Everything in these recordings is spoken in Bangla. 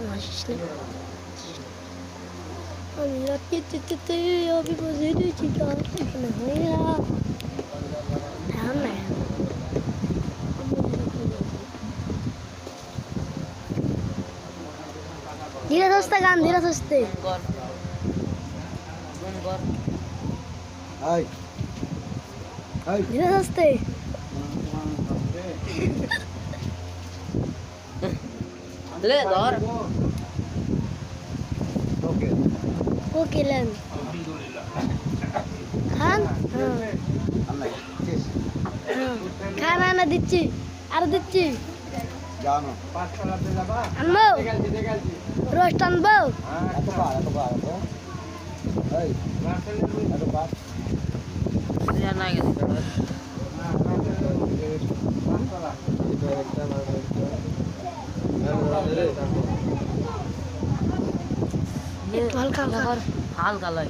হাসিস না। আমি রাতে যেতে আমি বসে রয়েছি এখানে হয় না এখন না ধীরে সুস্থে গান ধীরে সুস্থে ধীরে সুস্থে ले धर ওকে লেন খান খান আনা দিচ্ছি আর দিচ্ছি আনবো রোস্ট আনবো ya na gেছে একটু হালকা হালকা হালকা লাই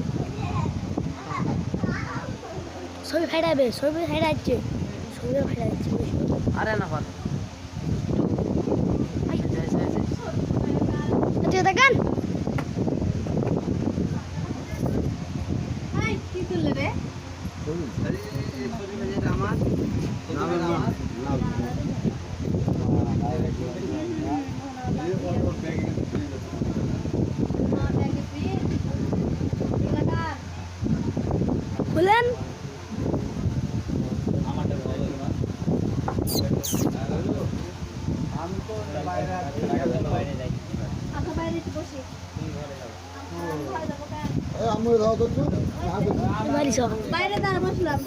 ছবি ফাইডাবে ছবি ফাইডাচ্ছে ছবি ফাইডাচ্ছে আরে না কর আচ্ছা দেখেন কি তুললে রে বলেন বাইরে দাঁড়া বসলাম